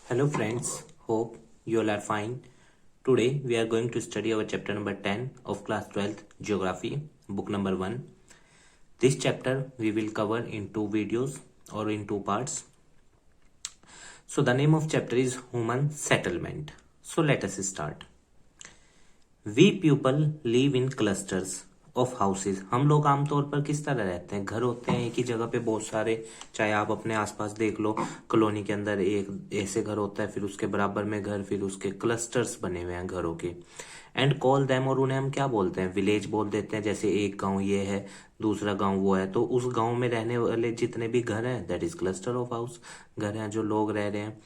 Hello friends, hope you all are fine. Today we are going to study our chapter number 10 of class 12th Geography, book number 1. This chapter we will cover in two videos or in two parts. So the name of chapter is Human Settlement. So let us start. We people live in clusters of houses. हम लोग आमतौर पर किस तरह रहते हैं, घर होते हैं एक ही जगह पे बहुत सारे, चाहे आप अपने आसपास देख लो, कॉलोनी के अंदर एक ऐसे घर होता है, फिर उसके बराबर में घर, फिर उसके क्लस्टर्स बने हुए हैं घरों के। एंड कॉल देम, और उन्हें हम क्या बोलते हैं, विलेज बोल देते हैं। जैसे एक गांव ये है, दूसरा गांव वो है, तो उस गांव में रहने वाले जितने भी घर हैं that is cluster of house, घर हैं जो लोग रह रहे हैं।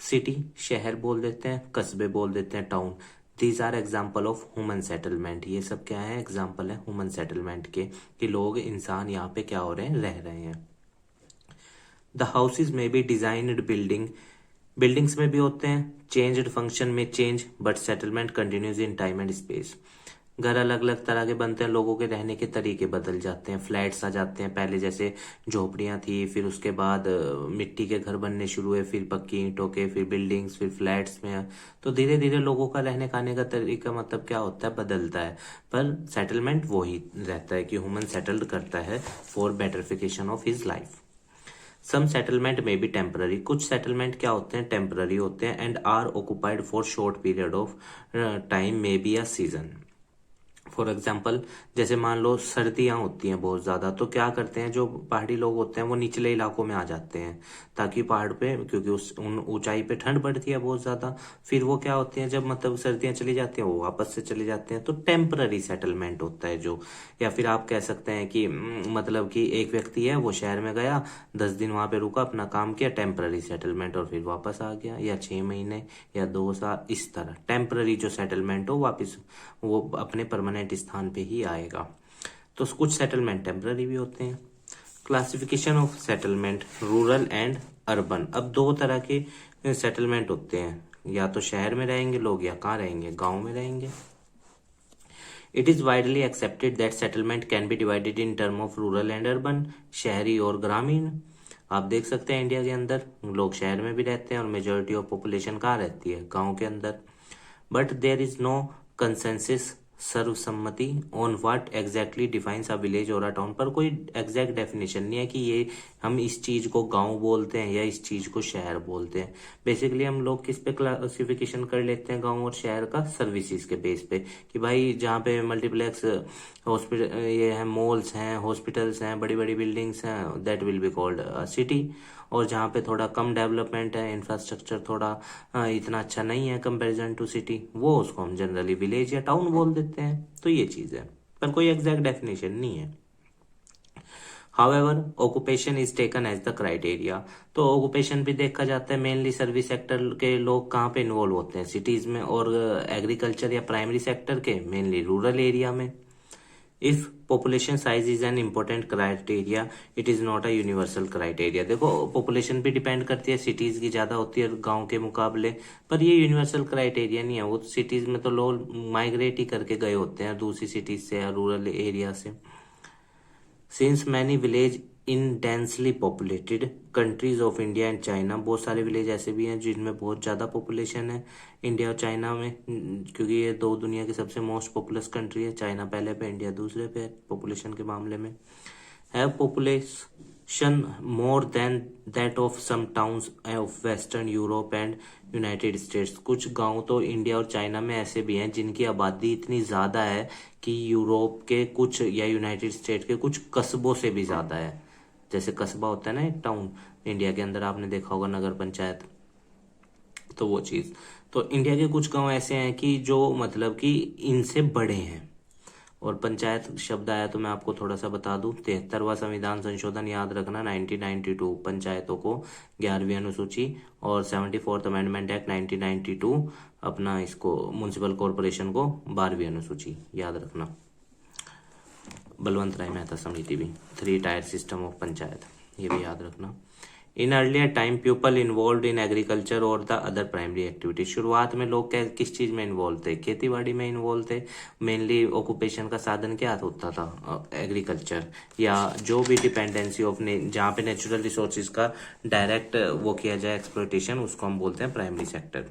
सिटी शहर बोल देते हैं, कस्बे बोल देते हैं, town. These are example of human settlement. ये सब क्या है, एग्जाम्पल है ह्यूमन सेटलमेंट के, कि लोग इंसान यहाँ पे क्या हो रहे हैं, रह रहे हैं। द हाउसेज में बी डिजाइन्ड बिल्डिंग्स में भी होते हैं, चेंज्ड फंक्शन में change, but settlement continues in time and space. घर अलग अलग तरह के बनते हैं, लोगों के रहने के तरीके बदल जाते हैं, फ्लैट्स आ जाते हैं, पहले जैसे झोपड़ियां थी, फिर उसके बाद मिट्टी के घर बनने शुरू हुए, फिर पक्की ईंटों के, फिर बिल्डिंग्स, फिर फ्लैट्स में। तो धीरे धीरे लोगों का रहने खाने का तरीका मतलब क्या होता है, बदलता है, पर सेटलमेंट वही रहता है कि ह्यूमन सेटल्ड करता है for betterfication of his life. Some settlement में भी टेम्पररी, कुछ सेटलमेंट क्या होते हैं, टेम्पररी होते हैं, and are occupied for short period of time में be a season. For example, जैसे मान लो सर्दियां होती हैं बहुत ज्यादा, तो क्या करते हैं जो पहाड़ी लोग होते हैं वो निचले इलाकों में आ जाते हैं, ताकि पहाड़ पे, क्योंकि उस उन ऊंचाई पे ठंड बढ़ती है बहुत ज्यादा। फिर वो क्या होते हैं, जब मतलब सर्दियां चली जाती हैं वो वापस से चले जाते हैं, तो टेम्पररी सेटलमेंट होता है जो। या फिर आप कह सकते हैं कि मतलब कि एक व्यक्ति है, वो शहर में गया, 10 दिन वहां पे रुका, अपना काम किया, टेम्पररी सेटलमेंट, और फिर वापस आ गया, या 6 महीने या 2 साल, इस तरह टेम्पररी जो सेटलमेंट हो वापस वो अपने परमानेंट स्थान पे ही आएगा। तो कुछ सेटलमेंट टेम्पररी भी होते हैं। Classification of settlement, rural and urban. अब दो तरह के सेटलमेंट होते हैं, या तो शहर में रहेंगे लोग, या कहाँ रहेंगे, गांव में रहेंगे। It is widely accepted that settlement can be divided in term of rural and urban, शहरी और ग्रामीण। आप देख सकते हैं इंडिया के अंदर लोग शहर में भी रहते हैं, और मेजोरिटी ऑफ पॉपुलेशन कहाँ रहती है, गांव के अंदर। But there is no consensus, सर्वसम्मति on what exactly defines a village or a town. पर कोई एग्जैक्ट डेफिनेशन नहीं है कि ये हम इस चीज को गांव बोलते हैं या इस चीज को शहर बोलते हैं। बेसिकली हम लोग किस पे क्लासिफिकेशन कर लेते हैं गांव और शहर का, सर्विसेज के बेस पे, कि भाई जहाँ पे मल्टीप्लेक्स हॉस्पिटल, ये है मॉल्स हैं, हॉस्पिटल्स हैं, बड़ी बड़ी बिल्डिंग्स हैं, that will be called city. और जहाँ पे थोड़ा कम डेवलपमेंट है, इंफ्रास्ट्रक्चर थोड़ा इतना अच्छा नहीं है कंपैरिजन टू सिटी, वो उसको हम जनरली विलेज या टाउन बोल देते हैं। तो ये चीज है, पर कोई एग्जैक्ट डेफिनेशन नहीं है। However occupation is taken as the criteria. तो ऑक्यूपेशन भी देखा जाता है, मेनली सर्विस सेक्टर के लोग कहाँ पे इन्वॉल्व होते हैं, सिटीज में, और एग्रीकल्चर या प्राइमरी सेक्टर के मेनली रूरल एरिया में। If population size is an important criteria, it is not a universal criteria. देखो पॉपुलेशन भी डिपेंड करती है, सिटीज की ज्यादा होती है गांव के मुकाबले, पर ये यूनिवर्सल क्राइटेरिया नहीं है। वो सिटीज में तो लोग माइग्रेट ही करके गए होते हैं दूसरी सिटीज से या रूरल एरिया से। Since many village in densely populated countries of India and China, बहुत सारे विलेज ऐसे भी हैं जिनमें बहुत ज्यादा पॉपुलेशन है इंडिया और चाइना में, क्योंकि ये दो दुनिया की सबसे मोस्ट पॉपुलस कंट्री है, चाइना पहले पे, इंडिया दूसरे पे पॉपुलेशन के मामले में। Have population more than that of some towns of western Europe and united states. कुछ गांव तो इंडिया और चाइना में ऐसे भी हैं जिनकी आबादी इतनी ज्यादा है कि यूरोप के कुछ या यूनाइटेड स्टेट के कुछ कस्बों से भी ज्यादा है। जैसे कस्बा होता है ना एक टाउन, इंडिया के अंदर आपने देखा होगा नगर पंचायत, तो वो चीज। तो इंडिया के कुछ गांव ऐसे हैं कि जो मतलब कि इनसे बड़े हैं। और पंचायत शब्द आया तो मैं आपको थोड़ा सा बता दूं, 73वां संविधान संशोधन याद रखना, 1992, पंचायतों को 11वीं अनुसूची, और 74th अमेंडमेंट एक्ट 1992 अपना इसको म्युनिसिपल कॉरपोरेशन को 12वीं अनुसूची, याद रखना। बलवंत राय मेहता समिति भी, 3 टायर सिस्टम ऑफ पंचायत, ये भी याद रखना। In earlier time people involve in agriculture और द अदर प्राइमरी एक्टिविटी। शुरुआत में लोग किस चीज में इन्वॉल्व थे? खेती बाड़ी में इन्वॉल्व थे। मेनली ऑक्यूपेशन का साधन क्या होता था? एग्रीकल्चर, या जो भी डिपेंडेंसी ऑफ जहाँ पे नेचुरल रिसोर्सेज का डायरेक्ट वो किया जाए एक्सप्लॉयटेशन, उसको हम बोलते हैं प्राइमरी सेक्टर।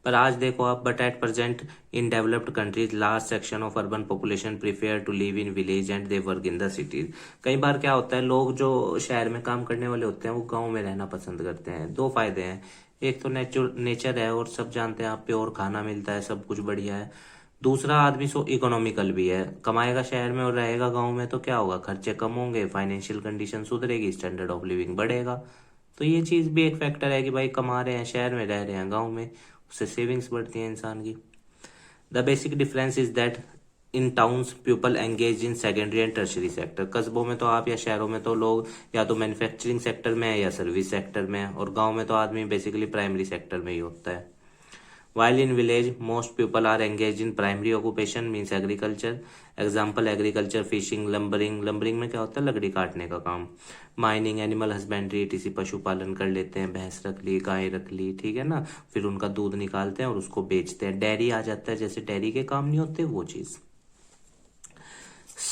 पर आज देखो आप, but at present in developed countries large section of urban population prefer to live in village and they work in the cities. कई बार क्या होता है, लोग जो शहर में काम करने वाले होते हैं वो गांव में रहना पसंद करते हैं। दो फायदे हैं, एक तो नेचर है और सब जानते हैं आप, प्योर खाना मिलता है, सब कुछ बढ़िया है। दूसरा, आदमी सो इकोनॉमिकल भी है, कमाएगा शहर में और रहेगा गांव में तो क्या होगा, खर्चे कम होंगे, फाइनेंशियल कंडीशन सुधरेगी, स्टैंडर्ड ऑफ लिविंग बढ़ेगा। तो ये चीज भी एक फैक्टर है कि भाई कमा रहे हैं शहर में, रह रहे हैं गांव में, उससे सेविंग्स बढ़ती है इंसान की। The basic difference is that in towns people engage in secondary and tertiary sector. कस्बों में तो आप या शहरों में तो लोग या तो मैन्युफैक्चरिंग सेक्टर में है या सर्विस सेक्टर में है, और गांव में तो आदमी बेसिकली प्राइमरी सेक्टर में ही होता है। While in village, most people are engaged in primary occupation means agriculture. Example agriculture, fishing, lumbering. Lumbering में क्या होता है? लकड़ी काटने का काम। Mining, animal husbandry, etc. पशुपालन कर लेते हैं, भैंस रख ली, गाय रख ली, ठीक है ना, फिर उनका दूध निकालते हैं और उसको बेचते हैं। डेयरी आ जाता है, जैसे डेयरी के काम नहीं होते वो चीज।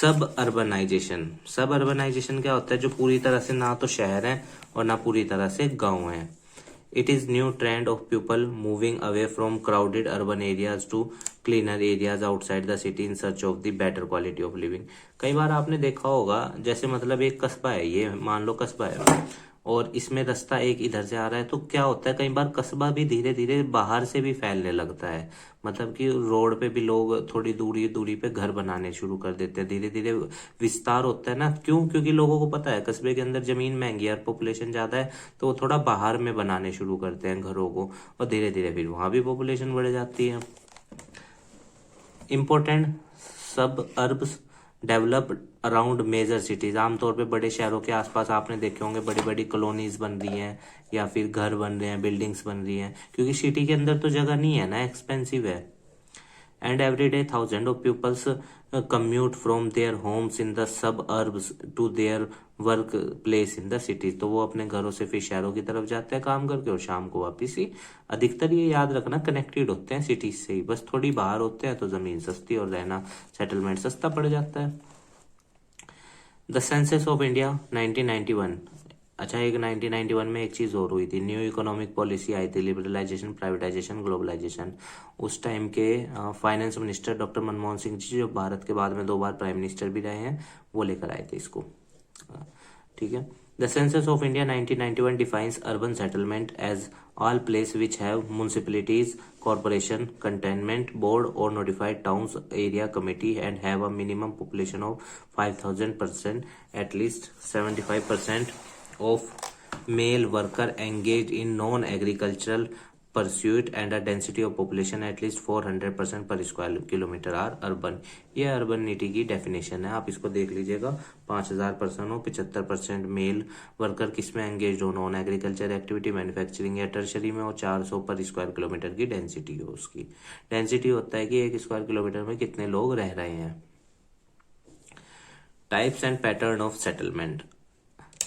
सब अर्बनाइजेशन, सब अर्बनाइजेशन क्या होता है? जो पूरी तरह से ना तो शहर है और ना पूरी तरह से गांव है। It is new trend of people moving away from crowded urban areas to cleaner areas outside the city in search of the better quality of living. कई बार आपने देखा होगा, जैसे मतलब एक कस्बा है, ये मान लो कस्बा है और इसमें रास्ता एक इधर से आ रहा है, तो क्या होता है कई बार कस्बा भी धीरे धीरे बाहर से भी फैलने लगता है। मतलब कि रोड पे भी लोग थोड़ी दूरी दूरी पे घर बनाने शुरू कर देते हैं, धीरे धीरे विस्तार होता है ना। क्यों? क्योंकि लोगों को पता है कस्बे के अंदर जमीन महंगी है और पॉपुलेशन ज्यादा है, तो वो थोड़ा बाहर में बनाने शुरू करते हैं घरों को, और धीरे धीरे फिर वहां भी पॉपुलेशन बढ़ जाती है। इम्पोर्टेंट सब अर्ब्स डेवलप्ड अराउंड मेजर सिटीज। आमतौर पे बड़े शहरों के आसपास आपने देखे होंगे बड़ी बड़ी कॉलोनीज बन रही हैं या फिर घर बन रहे हैं, बिल्डिंग्स बन रही हैं, क्योंकि सिटी के अंदर तो जगह नहीं है ना, एक्सपेंसिव है। And every day thousand of peoples commute from their homes in the suburbs to their work place in the cities. तो वो अपने घरों से फिर शहरों की तरफ जाते हैं काम करके और शाम को वापिस ही। अधिकतर ये याद रखना, कनेक्टेड होते हैं सिटीज से ही, बस थोड़ी बाहर होते हैं तो जमीन सस्ती और रहना सेटलमेंट सस्ता पड़ जाता है। The census of India 1991। अच्छा, एक 1991 में एक चीज और हुई थी, न्यू इकोनॉमिक पॉलिसी आई थी, लिबरलाइजेशन, प्राइवेटाइजेशन, ग्लोबलाइजेशन। उस टाइम के finance minister doctor Manmohan Singh ji, जो भारत के बाद में 2 बार प्राइम मिनिस्टर भी रहे हैं, वो लेकर आए थे इसको। ठीक है। The census of India 1991 defines urban settlement as all place which have municipalities, corporation, cantonment board or notified towns area committee and have a minimum population of 5,000%, at least 75% of male worker engaged in non-agricultural pursuit and a density of population at least 400% per square kilometer are urban। ये अर्बनिटी की definition है, आप इसको देख लीजिएगा। 5,000 person हो, 75% mail worker किसमें engage हो, नॉन एग्रीकल्चर एक्टिविटी, मैन्युफैक्चरिंग या टर्शरी में हो, 400 पर स्क्वायर किलोमीटर की डेंसिटी हो। उसकी डेंसिटी होता है कि 1 स्क्वायर किलोमीटर में कितने लोग रह रहे हैं। Types and pattern of settlement.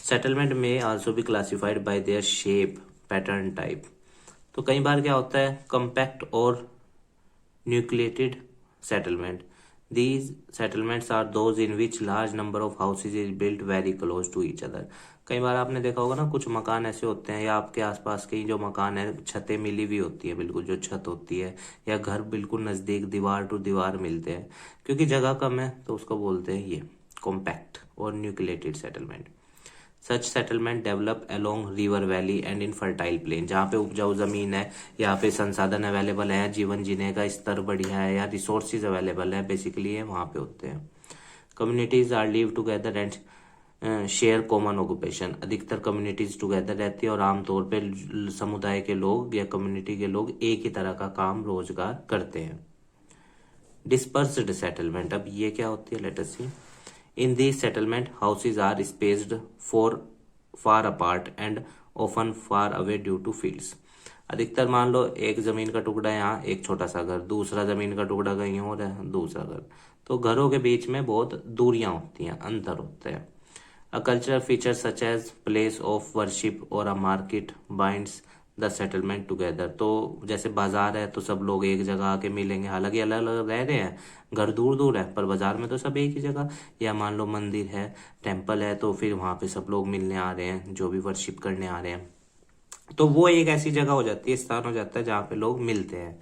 Settlement में also be classified by their shape, pattern, type. तो कई बार क्या होता है, कंपैक्ट और nucleated settlement. These settlements are those in which large number of houses is built very close to each other. कई बार आपने देखा होगा ना, कुछ मकान ऐसे होते हैं या आपके आसपास के जो मकान है, छतें मिली हुई होती है, बिल्कुल जो छत होती है, या घर बिल्कुल नजदीक दीवार टू दीवार मिलते हैं, क्योंकि जगह कम है, तो उसको बोलते हैं ये कॉम्पैक्ट और nucleated settlement. Such settlement develop along river valley and in fertile plain. जहाँ पे उपजाऊ जमीन है, यहाँ पे संसाधन अवेलेबल है, जीवन जीने का स्तर बढ़िया है, या रिसोर्सेज अवेलेबल है, बेसिकली ये वहाँ पे होते हैं। Communities are live together and share common occupation. अधिकतर कम्युनिटीज टुगेदर रहती है और आमतौर पे समुदाय के लोग या कम्युनिटी के लोग एक ही तरह का काम रोजगार करते हैं। डिस्पर्स्ड सेटलमेंट, अब ये क्या होती है, let us see. In these settlement, houses are spaced far apart and often far away due to fields। अधिकतर मान लो एक जमीन का टुकड़ा है, यहाँ एक छोटा सा घर, दूसरा जमीन का टुकड़ा कहीं और है, दूसरा घर, तो घरों के बीच में बहुत दूरियां होती हैं, अंतर होते हैं। A cultural feature such as place of worship or a market binds the settlement together. तो जैसे बाजार है तो सब लोग एक जगह आके मिलेंगे, हालांकि अलग अलग रह रहे हैं, घर दूर दूर है, पर बाजार में तो सब एक ही जगह। या मान लो मंदिर है, टेम्पल है, तो फिर वहां पे सब लोग मिलने आ रहे हैं, जो भी वर्शिप करने आ रहे हैं, तो वो एक ऐसी जगह हो जाती है, स्थान हो जाता है जहाँ पे लोग मिलते हैं।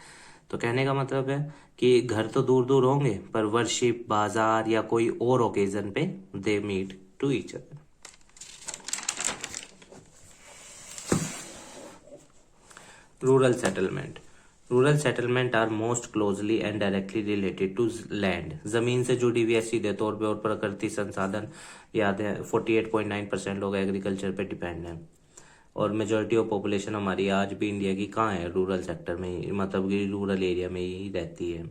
तो कहने का मतलब है कि घर तो दूर दूर होंगे, पर वर्शिप, बाजार या कोई और ओकेजन पे they meet to each other. Rural settlement. Rural settlement are most closely and directly related to land. जमीन से जुड़ी हुई है सीधे तौर पे, और प्रकृति संसाधन याद है 48.9% लोग एग्रीकल्चर पे डिपेंड हैं। और मेजोरिटी ऑफ पॉपुलेशन हमारी आज भी इंडिया की कहाँ है, रूरल सेक्टर में ही, मतलब कि रूरल एरिया में ही रहती है।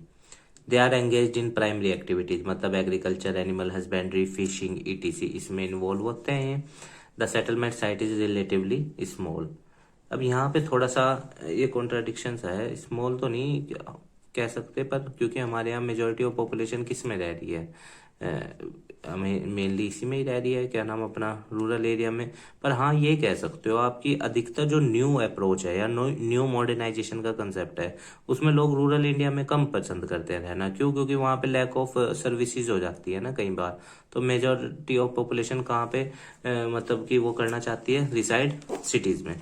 They are engaged in primary activities, मतलब agriculture, animal husbandry, fishing etc, इसमें इन्वॉल्व होते हैं। The settlement site is relatively small. अब यहाँ पे थोड़ा सा ये कॉन्ट्राडिक्शन सा है, स्मॉल तो नहीं कह सकते, पर क्योंकि हमारे यहाँ मेजोरिटी ऑफ पॉपुलेशन किस में रह रही है, हमें मेनली इसी में ही रह रही है, क्या नाम, अपना रूरल एरिया में। पर हाँ ये कह सकते हो आपकी अधिकतर जो न्यू अप्रोच है या न्यू मॉडर्नाइजेशन का कंसेप्ट है, उसमें लोग रूरल इंडिया में कम पसंद करते हैं रहना। क्यों? क्योंकि वहाँ पे लैक ऑफ सर्विसेज हो जाती है ना कई बार। तो मेजोरिटी ऑफ पॉपुलेशन कहाँ पे मतलब कि वो करना चाहती है, रिसाइड सिटीज में।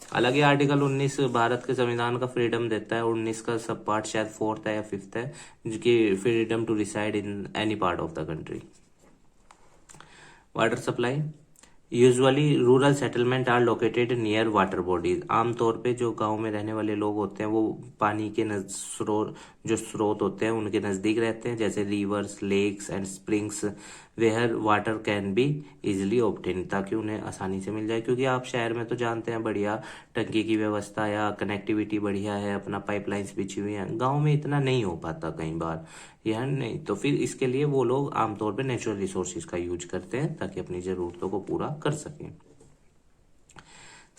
हालांकि आर्टिकल 19 भारत के संविधान का फ्रीडम देता है, 19 का सब पार्ट शायद 4th है या 5th है, जिसकी freedom to reside in any part of the country. Water supply. Usually rural settlement are located near water bodies. आमतौर पे जो गांव में रहने वाले लोग होते हैं वो पानी के स्रोत होते हैं उनके नजदीक रहते हैं, जैसे rivers, lakes and springs, where water can be easily obtain, ताकि उन्हें आसानी से मिल जाए। क्योंकि आप शहर में तो जानते हैं बढ़िया टंकी की व्यवस्था या कनेक्टिविटी बढ़िया है, अपना पाइपलाइंस बिछी हुई है, गाँव में इतना नहीं हो पाता कई बार, यह नहीं। तो फिर इसके लिए वो लोग आमतौर पे नेचुरल रिसोर्सेज का यूज करते हैं ताकि अपनी जरूरतों को पूरा कर सकें।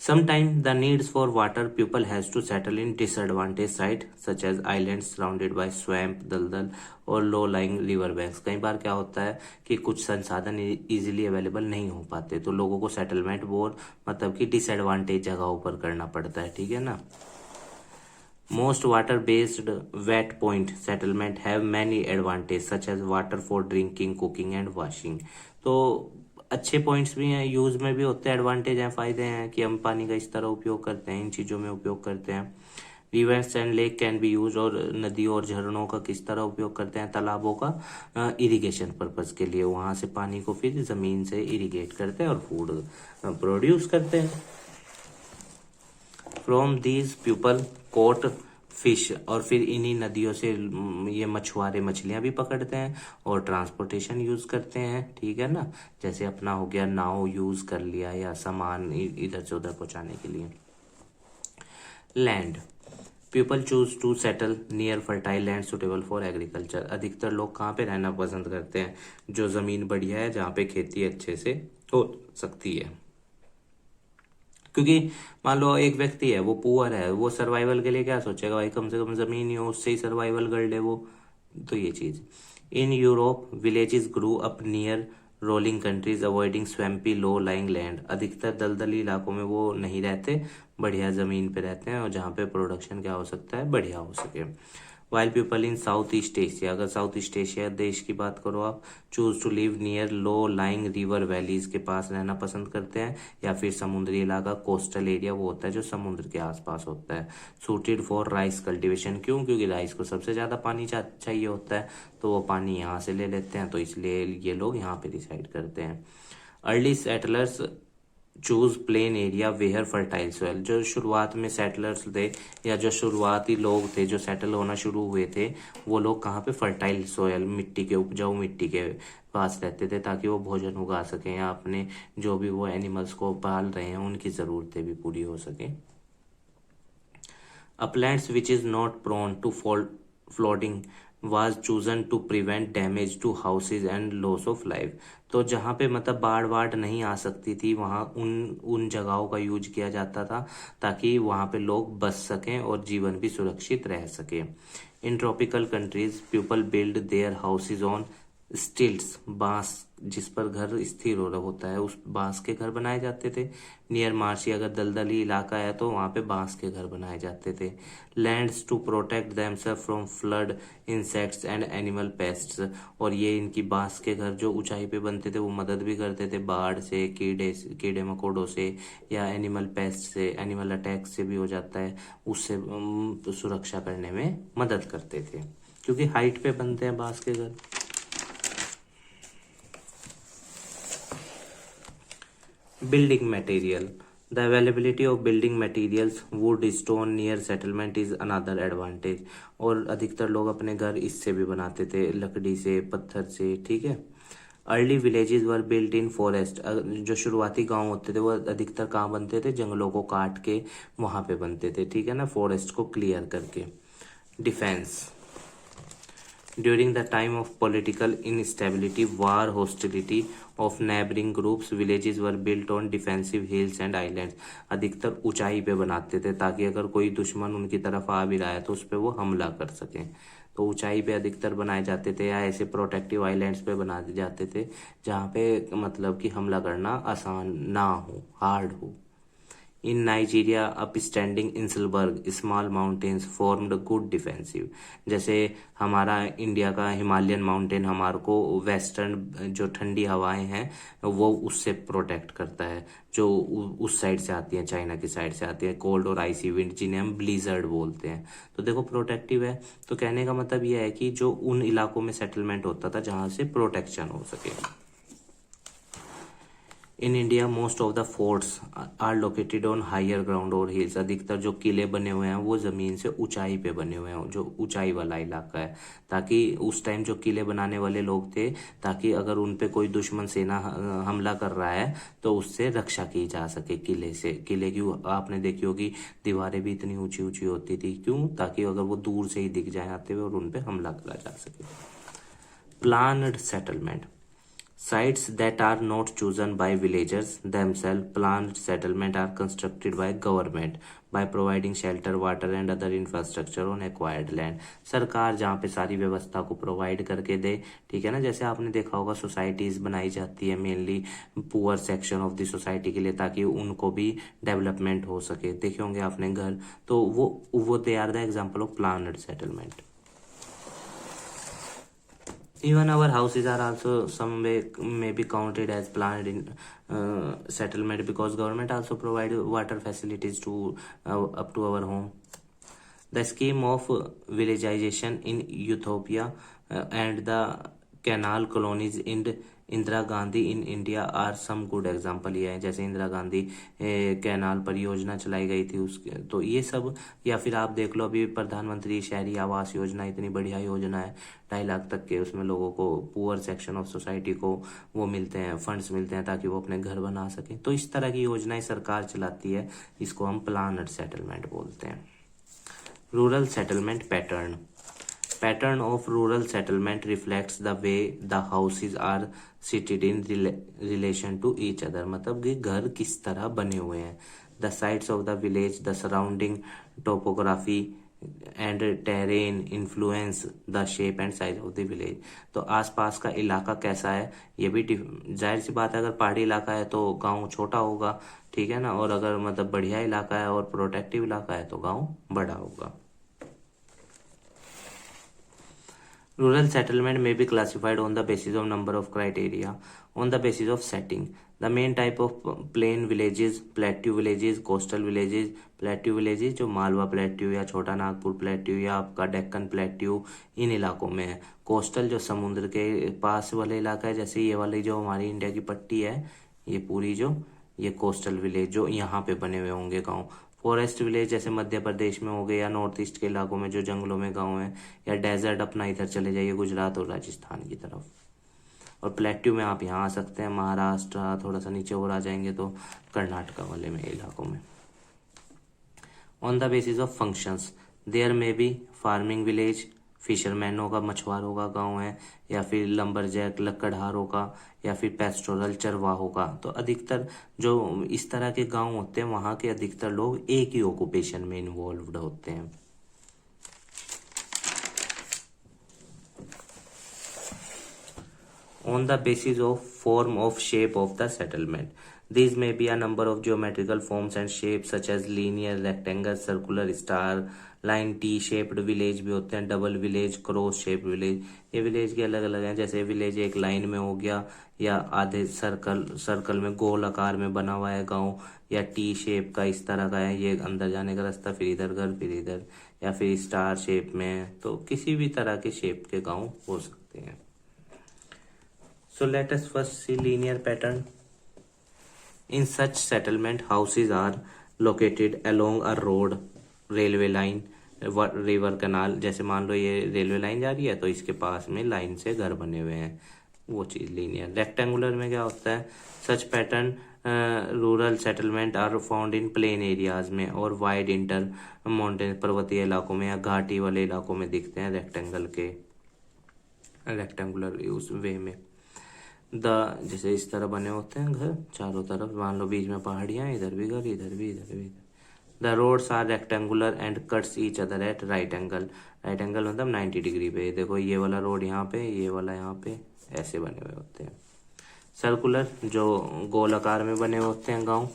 Sometimes the needs for water people has to settle in disadvantaged site such as islands surrounded by swamp, दलदल और low-lying river banks। कई बार क्या होता है कि कुछ संसाधन इजीली अवेलेबल नहीं हो पाते, तो लोगों को सेटलमेंट बोर मतलब कि डिसएडवांटेज जगहों पर करना पड़ता है, ठीक है ना। Most water-based wet point settlement have many advantages such as water for drinking, cooking and washing। तो अच्छे पॉइंट्स भी हैं, यूज में भी होते हैं, एडवांटेज हैं, फायदे हैं कि हम पानी का इस तरह उपयोग करते हैं, इन चीजों में उपयोग करते हैं। Reverse and lake can be use, और नदियों और झरनों का किस तरह उपयोग करते हैं, तालाबों का इरिगेशन पर्पज के लिए, वहां से पानी को फिर जमीन से इरिगेट करते हैं और फूड प्रोड्यूस करते हैं। From these people caught fish, और फिर इन्हीं नदियों से ये मछुआरे मछलियां भी पकड़ते हैं और ट्रांसपोर्टेशन यूज करते हैं, ठीक है ना। जैसे अपना हो गया नाव यूज कर लिया या सामान इधर से उधर पहुंचाने के लिए। Land. People choose to settle near fertile land suitable for agriculture. अधिकतर लोग कहाँ पे रहना पसंद करते हैं, जो जमीन बढ़िया है, जहाँ पे खेती अच्छे से हो सकती है। क्योंकि मान लो एक व्यक्ति है, वो पुअर है, वो सर्वाइवल के लिए क्या सोचेगा, भाई कम से कम जमीन ही हो, उससे ही सर्वाइवल कर ले वो। तो ये चीज। In Europe villages grew up near rolling countries avoiding swampy low lying land. अधिकतर दलदली इलाकों में वो नहीं रहते, बढ़िया जमीन पे रहते हैं, और जहाँ पे प्रोडक्शन क्या हो सकता है, बढ़िया हो सके। While people in south east Asia, अगर साउथ ईस्ट एशिया देश की बात करो आप, choose to live near low lying river valleys के पास रहना पसंद करते हैं, या फिर समुद्री इलाका, कोस्टल एरिया वो होता है जो समुद्र के आसपास होता है। सूटेड फॉर राइस कल्टीवेशन, क्यों? क्योंकि राइस को सबसे ज्यादा पानी चाहिए होता है, तो वो पानी यहाँ से ले लेते हैं, तो इसलिए ये लोग यहाँ पे डिसाइड करते हैं। Early settlers choose plain area where fertile soil. जो शुरुआत में सेटलर्स थे या जो शुरुआती लोग थे जो सेटल होना शुरू हुए थे, वो लोग कहाँ पे, फर्टाइल सोयल, मिट्टी के, उपजाऊ मिट्टी के पास रहते थे, ताकि वो भोजन उगा सकें या अपने जो भी वो एनिमल्स को पाल रहे हैं उनकी जरूरतें भी पूरी हो सकें। Uplands which is not prone to flooding was chosen to prevent damage to houses and loss of life। तो जहाँ पे मतलब बाढ़ नहीं आ सकती थी, वहाँ उन जगहों का यूज किया जाता था ताकि वहाँ पे लोग बच सकें और जीवन भी सुरक्षित रह सके। In tropical countries people build their houses on stilts, बांस जिस पर घर स्थिर हो रहा होता है, उस बांस के घर बनाए जाते थे। नियर मार्शी, अगर दलदली इलाका है तो वहां पे बांस के घर बनाए जाते थे। Lands to protect themselves from flood, insects and animal pests, और ये इनकी बांस के घर जो ऊंचाई पे बनते थे वो मदद भी करते थे बाढ़ से, कीड़े मकोड़ों से, या एनिमल पेस्ट से, एनिमल अटैक से भी हो जाता है, उससे सुरक्षा करने में मदद करते थे, क्योंकि हाइट पे बनते हैं बांस के घर। Building material. The availability of building materials, wood, stone near settlement is another advantage. और अधिकतर लोग अपने घर इससे भी बनाते थे, लकड़ी से, पत्थर से, ठीक है। Early villages were built in forest, जो शुरुआती गांव होते थे वो अधिकतर कहाँ बनते थे, जंगलों को काट के वहां पे बनते थे, ठीक है ना, फॉरेस्ट को क्लियर करके। Defence, during the time of political instability, war, hostility of neighboring groups, villages were built on defensive hills and islands. अधिकतर ऊंचाई पे बनाते थे ताकि अगर कोई दुश्मन उनकी तरफ आ भी रहा है तो उस पे वो हमला कर सकें। तो ऊंचाई पे अधिकतर बनाए जाते थे, या ऐसे प्रोटेक्टिव आइलैंड्स पे बनाए जाते थे जहाँ पे मतलब कि हमला करना आसान ना हो, हार्ड हो। In Nigeria, upstanding inselberg small mountains formed good defensive, जैसे हमारा इंडिया का हिमालयन माउंटेन हमारे को वेस्टर्न जो ठंडी हवाएं हैं वो उससे प्रोटेक्ट करता है, जो उस साइड से आती हैं, चाइना की साइड से आती है, कोल्ड और आइसी विंड जिन्हें हम ब्लीजर्ड बोलते हैं। तो देखो प्रोटेक्टिव है, तो कहने का मतलब यह है कि जो उन इलाकों में सेटलमेंट होता था जहां से प्रोटेक्शन हो सके। In India most of the forts are located on higher ground और हिल्स, अधिकतर जो किले बने हुए हैं वो जमीन से ऊंचाई पे बने हुए हैं, जो ऊंचाई वाला इलाका है, ताकि उस टाइम जो किले बनाने वाले लोग थे, ताकि अगर उन पे कोई दुश्मन सेना हमला कर रहा है तो उससे रक्षा की जा सके किले से। किले की आपने देखी होगी दीवारें भी इतनी ऊंची ऊंची होती थी, क्यों, ताकि अगर वो दूर से ही दिख जाए आते हुए और उन पे हमला करा जा सके। Planned settlement, sites that are not chosen by villagers themselves, planned settlement are constructed by government by providing shelter, water and other infrastructure on acquired land. सरकार जहाँ पे सारी व्यवस्था को प्रोवाइड करके दे, ठीक है ना, जैसे आपने देखा होगा सोसाइटीज बनाई जाती है mainly poor section of the society के लिए, ताकि उनको भी डेवलपमेंट हो सके। देखे होंगे आपने घर, तो वो they are the example of planned settlement. Even our houses are also some may be counted as planned in settlement, because government also provide water facilities to up to our home. The scheme of villagization in Ethiopia and the canal colonies in Indira Gandhi in India are some good example. ये है जैसे Indira Gandhi canal परियोजना चलाई गई थी उसके, तो ये सब, या फिर आप देख लो अभी प्रधानमंत्री शहरी आवास योजना, इतनी बढ़िया योजना है, 2.5 लाख तक के उसमें लोगों को, पुअर सेक्शन ऑफ सोसाइटी को वो मिलते हैं, फंड्स मिलते हैं ताकि वो अपने घर बना सके। तो इस तरह की योजनाएं सरकार चलाती है, इसको हम प्लान्ड सेटलमेंट बोलते हैं। Rural settlement pattern, pattern of rural settlement reflects the way the houses are sited in relation to each other, मतलब कि घर किस तरह बने हुए हैं। The sites of the village, the surrounding topography and terrain influence the shape and size of the village. तो आसपास का इलाका कैसा है, ये भी जाहिर सी बात है, अगर पहाड़ी इलाका है तो गांव छोटा होगा, ठीक है ना, और अगर मतलब बढ़िया इलाका है और प्रोटेक्टिव इलाका है तो गांव बड़ा होगा। Rural settlement may be classified on the basis of number of criteria. On the basis of setting, the main type of plain villages, plateau villages, coastal villages, plateau villages जो मालवा प्लेट्यू या छोटा Nagpur plateau या आपका Deccan plateau, इन इलाकों में है। Coastal जो समुद्र के पास वाले इलाका है, जैसे ये वाली जो हमारी इंडिया की पट्टी है, ये पूरी जो ये कोस्टल विलेज जो यहाँ पे बने हुए होंगे गांव। फॉरेस्ट विलेज जैसे मध्य प्रदेश में हो गए, या नॉर्थ ईस्ट के इलाकों में जो जंगलों में गांव है, या डेजर्ट अपना इधर चले जाइए गुजरात और राजस्थान की तरफ। और प्लेट्यू में आप यहाँ आ सकते हैं, महाराष्ट्र, थोड़ा सा नीचे और आ जाएंगे तो कर्नाटका वाले में इलाकों में। On the basis of functions, there may be farming village, fisherman होगा, मछुआरों का गांव है, या फिर लंबरजैक लकड़हारों का, या फिर पेस्टोरल चरवाहों का। तो अधिकतर जो इस तरह के गांव होते हैं वहां के अधिकतर लोग एक ही ऑक्यूपेशन में इन्वॉल्व्ड होते हैं। on the basis of form of shape of the settlement. These may be a number of geometrical forms and shapes such as linear, rectangle, circular, star, line T shaped village भी होते हैं, double village, cross shaped village. ये village के अलग अलग हैं. जैसे village एक लाइन में हो गया, या आधे सर्कल में गोल आकार में बना हुआ है गांव, या टी शेप का इस तरह का है, ये अंदर जाने का रास्ता, फिर इधर घर फिर इधर, या फिर स्टार शेप में. तो किसी भी तरह के शेप के गांव हो सकते हैं. So let us first see linear pattern. In such settlement, houses are located along a road, railway line, river canal. जैसे मान लो ये रेलवे लाइन जा रही है तो इसके पास में लाइन से घर बने हुए हैं, वो चीज़ लीनियर. रेक्टेंगुलर में क्या होता है? Such pattern rural settlement are found in plain areas में और वाइड इंटर माउंटेन, पर्वतीय इलाकों में या घाटी वाले इलाकों में दिखते हैं रेक्टेंगुलर उस वे में. जैसे इस तरह बने होते हैं घर चारों तरफ, मान लो बीच में पहाड़ियां, इधर भी घर, इधर भी, इधर भी. The roads are rectangular and cuts each other at right angle. Right angle मतलब 90 डिग्री पे. देखो ये वाला रोड यहाँ पे, ये वाला यहाँ पे, ऐसे बने हुए होते हैं. सर्कुलर जो गोल आकार में बने होते हैं गांव.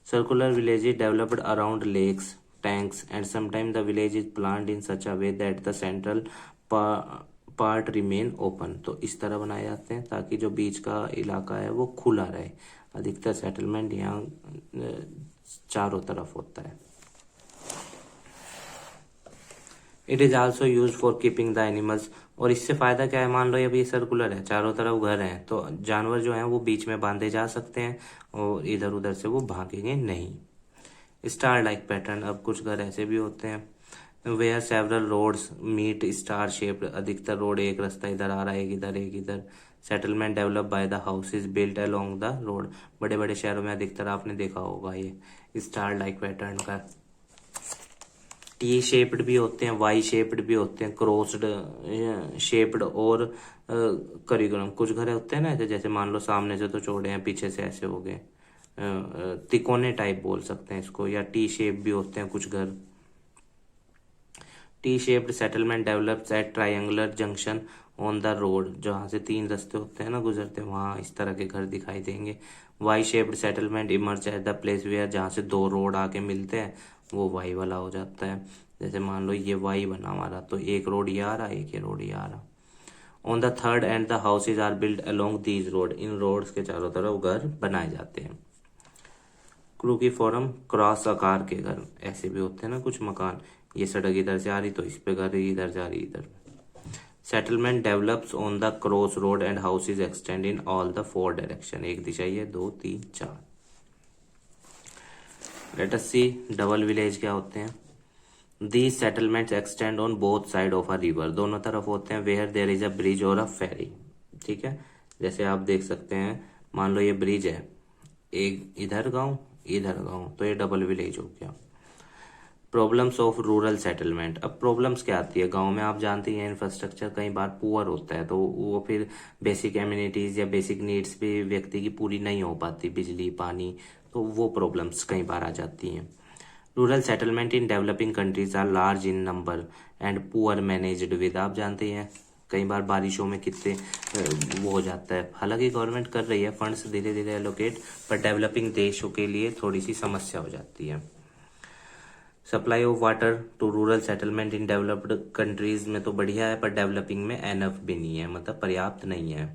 Circular villages developed around lakes, tanks and sometime the village is planned in such a way that the central part remain open. तो इस तरह बनाए जाते हैं ताकि जो बीच का इलाका है वो खुला रहे. अधिकतर सेटलमेंट यहाँ चारों तरफ होता है. It is also use for keeping the animals. और इससे फायदा क्या है? मान लो ये सर्कुलर है, चारों तरफ घर हैं, तो जानवर जो हैं वो बीच में बांधे जा सकते हैं और इधर उधर से वो भागेंगे नहीं. Star like pattern. अब कुछ घर ऐसे भी होते हैं where several roads meet star shaped. अधिकतर रोड एक रास्ता इधर आ रहा है, एक इधर एक इधर. Settlement develop by the houses built along the road. बड़े बड़े शहरों में अधिकतर आपने देखा होगा ये स्टार लाइक पैटर्न का. टी शेप्ड भी होते हैं, वाई शेप्ड भी होते हैं, क्रॉस्ड शेप्ड और करिकुलम. कुछ घर होते हैं ना जैसे मान लो सामने से तो चौड़े हैं, पीछे से ऐसे हो गए, तिकोने टाइप बोल सकते हैं इसको. या टी शेप भी होते हैं कुछ घर. T shaped settlement develops at triangular junction on the road. जहाँ से 3 रास्ते होते हैं ना गुजरते, वहाँ इस तरह के घर दिखाई देंगे. Y shaped settlement emerge at the place where. जहाँ से 2 रोड आके मिलते हैं वो वाई वाला हो जाता है. जैसे मान लो ये वाई बना हमारा, तो एक रोड ये आ रहा, एक ये रोड ये आ रहा. On the third end the houses are build along these road. इन रोड्स के चारों तरफ घर बनाए जाते हैं. क्रू की फॉर्म क्रॉस आकार के घर ऐसे भी होते हैं ना कुछ मकान. ये सड़क इधर से आ रही तो इस पे घर, इधर जा रही इधर. Settlement develops on the cross road and houses extend in all the 4 direction. एक दिशा ये 2 3 4. Let us see double village क्या होते हैं. These settlements extend on both side of a river. दोनों तरफ होते हैं where there is a bridge or a ferry. ठीक है, जैसे आप देख सकते हैं, मान लो ये ब्रिज है, एक इधर गांव इधर गांव, तो ये डबल विलेज हो गया. Problems of rural settlement. अब प्रॉब्लम्स क्या आती है गांव में? आप जानते हैं इंफ्रास्ट्रक्चर कई बार पुअर होता है, तो वो फिर बेसिक एम्यूनिटीज या बेसिक नीड्स भी व्यक्ति की पूरी नहीं हो पाती, बिजली पानी, तो वो प्रॉब्लम्स कई बार आ जाती हैं. Rural settlement in developing countries are large in number and poor managed with. आप जानते हैं कई बार बारिशों में कितने वो हो जाता है. हालांकि गवर्नमेंट कर रही है फंड्स धीरे धीरे एलोकेट, पर डेवलपिंग देशों के लिए थोड़ी सी समस्या हो जाती है. Supply of water to rural settlement in developed countries में तो बढ़िया है, पर डेवलपिंग में एनफ भी नहीं है, मतलब पर्याप्त नहीं है.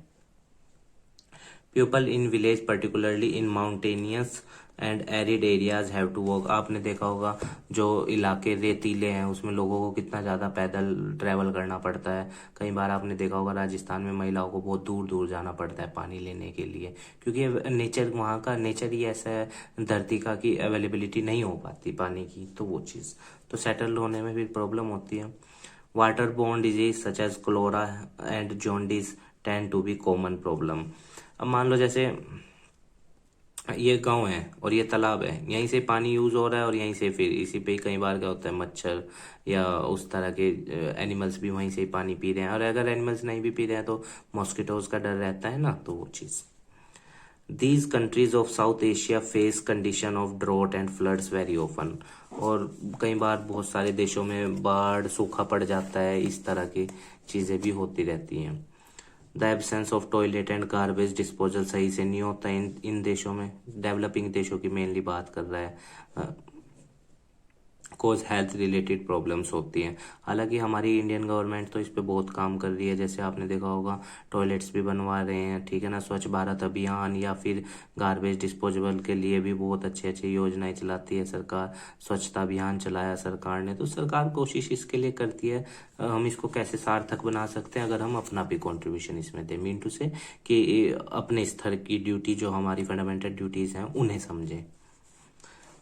People in village particularly in mountainous and arid areas have to walk. आपने देखा होगा जो इलाके रेतीले हैं उसमें लोगों को कितना ज़्यादा पैदल ट्रैवल करना पड़ता है. कई बार आपने देखा होगा राजस्थान में महिलाओं को बहुत दूर दूर जाना पड़ता है पानी लेने के लिए, क्योंकि नेचर वहाँ का नेचर ही ऐसा है धरती का कि अवेलेबिलिटी नहीं हो पाती पानी की, तो वो चीज़ तो सेटल होने में भी प्रॉब्लम होती है. Water borne disease such as cholera and jaundice tend to be common problem. अब मान लो जैसे ये गांव है और ये तालाब है, यहीं से पानी यूज हो रहा है और यहीं से फिर इसी पे कई बार क्या होता है मच्छर या उस तरह के एनिमल्स भी वहीं से ही पानी पी रहे हैं. और अगर एनिमल्स नहीं भी पी रहे हैं तो मॉस्किटोज का डर रहता है ना, तो वो चीज़. These countries of South Asia face condition of drought and floods very often. और कई बार बहुत सारे देशों में बाढ़ सूखा पड़ जाता है, इस तरह की चीज़ें भी होती रहती हैं. The absence of toilet and garbage disposal सही से नहीं होता इन देशों में, डेवलपिंग देशों की मेनली बात कर रहा है, कोज हेल्थ रिलेटेड प्रॉब्लम्स होती हैं। हालांकि हमारी इंडियन गवर्नमेंट तो इस पे बहुत काम कर रही है, जैसे आपने देखा होगा टॉयलेट्स भी बनवा रहे हैं, ठीक है ना, स्वच्छ भारत अभियान या फिर गार्बेज डिस्पोजेबल के लिए भी बहुत अच्छी अच्छी योजनाएं चलाती है सरकार। स्वच्छता अभियान चलाया सरकार ने, तो सरकार कोशिश इसके लिए करती है। हम इसको कैसे सार्थक बना सकते हैं, अगर हम अपना भी कॉन्ट्रीब्यूशन इसमें दें, मीन टू से कि अपने स्तर की ड्यूटी जो हमारी फंडामेंटल ड्यूटीज हैं उन्हें समझें।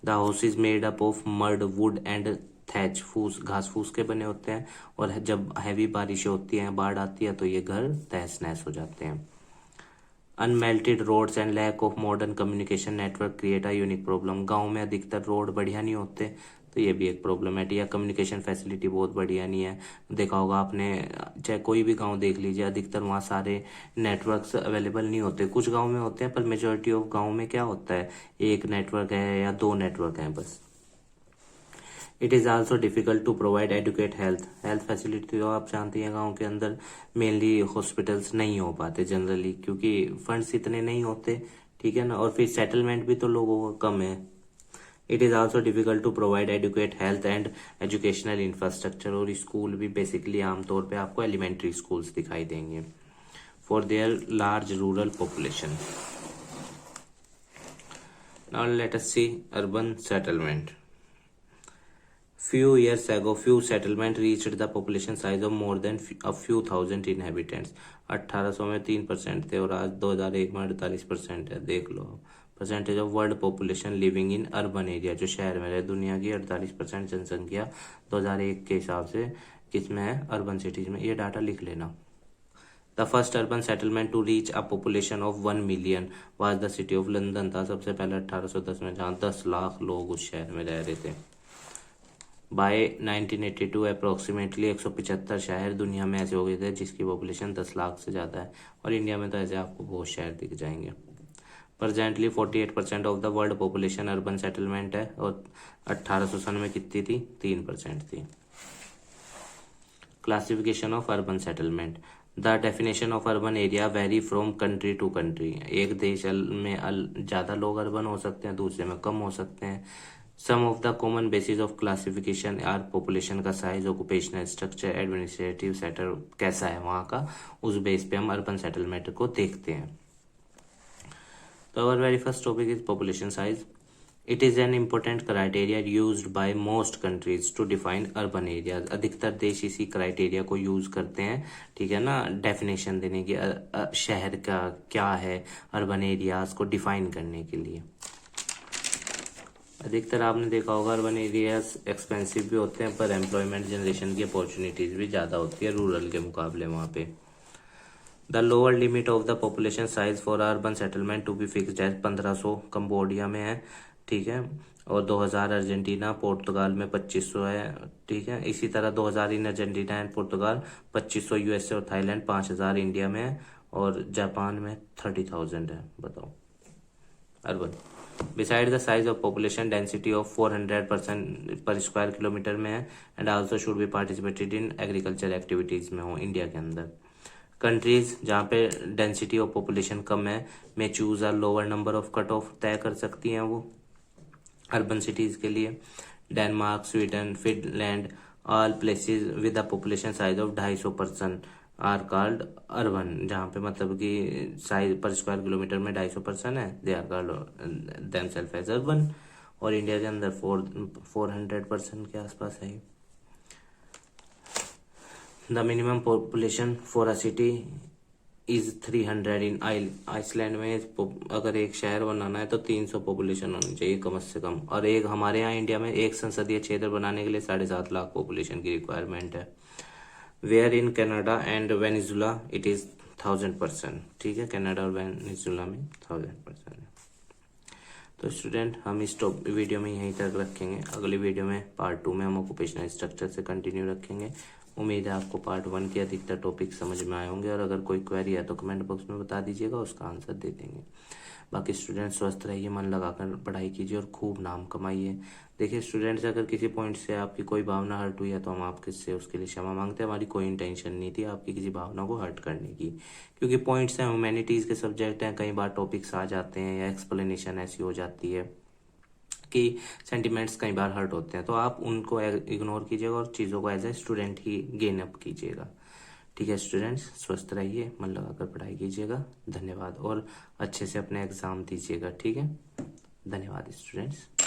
The house is made up of mud would and thatch, फूस घास फूस के बने होते हैं, और जब हैवी बारिशें होती हैं, बाढ़ आती है, तो ये घर तहस नहस हो जाते हैं। Unmetalled roads and lack of modern communication network create a unique problem. गांव में अधिकतर रोड बढ़िया नहीं होते, तो ये भी एक प्रॉब्लम है। या कम्युनिकेशन फैसिलिटी बहुत बढ़िया नहीं है, देखा होगा आपने, चाहे कोई भी गांव देख लीजिए, अधिकतर वहाँ सारे नेटवर्क्स अवेलेबल नहीं होते। कुछ गांव में होते हैं, पर मेजोरिटी ऑफ गांव में क्या होता है, एक नेटवर्क है या दो नेटवर्क हैं बस। It is also difficult to provide adequate health facility. तो आप जानती हैं गांव के अंदर मेनली हॉस्पिटल्स नहीं हो पाते जनरली, क्योंकि फंड्स इतने नहीं होते, ठीक है ना, और फिर सेटलमेंट भी तो लोगों का कम है। It is also difficult to provide adequate health and educational infrastructure, और स्कूल भी बेसिकली आमतौर पे आपको एलिमेंट्री स्कूल्स दिखाई देंगे for their large rural population. Now let us see urban settlement. Few years ago, few settlement reached the population size of more than a few thousand inhabitants. 1800 में 3% थे, और आज 2001 में 48% है। देख लो percentage of world population living in urban area, जो शहर में रहे। दुनिया की 48% जनसंख्या 2001 के हिसाब से किसमें है, अर्बन सिटीज में। ये डाटा लिख लेना। The first urban settlement to reach a population of 1 million was the city of London था सबसे पहले 1810 में, जहाँ 10 लाख लोग उस शहर में रह रहे थे। बाय 1982 अप्रोक्सीमेटली 175 शहर दुनिया में ऐसे हो गए थे जिसकी पॉपुलेशन 10 लाख से ज़्यादा है, और इंडिया में तो ऐसे आपको बहुत शहर दिख जाएंगे। Presently 48% of the world population urban settlement है, और 1800 में कितनी थी, 3% थी। Classification of urban settlement. The definition of urban area vary from country to country. एक देश में ज़्यादा लोग अर्बन हो सकते हैं, दूसरे में कम हो सकते हैं। Some of the common basis of classification are population का size, occupational structure, administrative settle कैसा है वहाँ का, उस बेस पे हम अर्बन सेटलमेंट को देखते हैं। तो our very first topic is population size. It is an important criteria used by most countries to define urban area. अधिकतर देश इसी क्राइटेरिया को यूज करते हैं, ठीक है ना, डेफिनेशन देने की, शहर का क्या है, अर्बन एरियाज को डिफाइन करने के लिए। अधिकतर आपने देखा होगा अर्बन एरियाज एक्सपेंसिव भी होते हैं, पर एम्प्लॉयमेंट जनरेशन की अपॉर्चुनिटीज भी ज़्यादा होती है रूरल के मुकाबले वहाँ पे। The lower limit of the population size for urban settlement to be fixed है 1500 कंबोडिया में है, ठीक है, और 2000 अर्जेंटीना पोर्तुगाल में 2500 है, ठीक है। इसी तरह 2000 in Argentina and Portugal, 2500 USA और थाईलैंड, 5000 इंडिया में है, और जापान में 30,000 है। बताओ urban. Besides the size of population density of 400% पर स्क्वायर किलोमीटर में है, and also should be participated in agriculture activities में हो इंडिया के अंदर। कंट्रीज जहाँ पे डेंसिटी ऑफ पॉपुलेशन कम है में choose a lower number of cut off तय कर सकती हैं वो अर्बन सिटीज के लिए। Denmark, Sweden, Finland, all places with a population size of 250 are called urban, जहाँ पे मतलब कि साइज पर स्क्वायर किलोमीटर में 250 है, they are called themselves as urban. और इंडिया के अंदर 400% के आसपास है। The minimum population for a city is 300 in Iceland में अगर एक शहर बनाना है तो 300 पॉपुलेशन होनी चाहिए कम से कम, और एक हमारे यहाँ इंडिया में एक संसदीय क्षेत्र बनाने के लिए 7.5 लाख पॉपुलेशन की रिक्वायरमेंट है। Where in Canada and Venezuela it is 1000%, ठीक है, कनाडा और वेनेजुला में 1000% है। तो स्टूडेंट हम इस वीडियो में यहीं तक रखेंगे, अगली वीडियो में पार्ट 2 में हम ऑक्यूपेशनल स्ट्रक्चर से कंटिन्यू रखेंगे। उम्मीद है आपको पार्ट 1 के अधिकतर टॉपिक समझ में आए होंगे, और अगर कोई क्वेरी है तो कमेंट बॉक्स में बता दीजिएगा, उसका आंसर दे देंगे। बाकी स्टूडेंट्स स्वस्थ रहिए, मन लगाकर पढ़ाई कीजिए और खूब नाम कमाइए। देखिए स्टूडेंट्स, अगर किसी पॉइंट से आपकी कोई भावना हर्ट हुई है तो हम आपके से उसके लिए क्षमा मांगते हैं। हमारी कोई इंटेंशन नहीं थी आपकी किसी भावना को हर्ट करने की, क्योंकि पॉइंट्स हैं, ह्यूमैनिटीज़ के सब्जेक्ट हैं, कई बार टॉपिक्स आ जाते हैं या एक्सप्लेनेशन ऐसी हो जाती है कि सेंटिमेंट्स कई बार हर्ट होते हैं, तो आप उनको इग्नोर कीजिएगा और चीज़ों को एज ए स्टूडेंट ही गेन अप कीजिएगा। ठीक है स्टूडेंट्स, स्वस्थ रहिए, मन लगाकर पढ़ाई कीजिएगा। धन्यवाद, और अच्छे से अपने एग्ज़ाम दीजिएगा। ठीक है, धन्यवाद स्टूडेंट्स।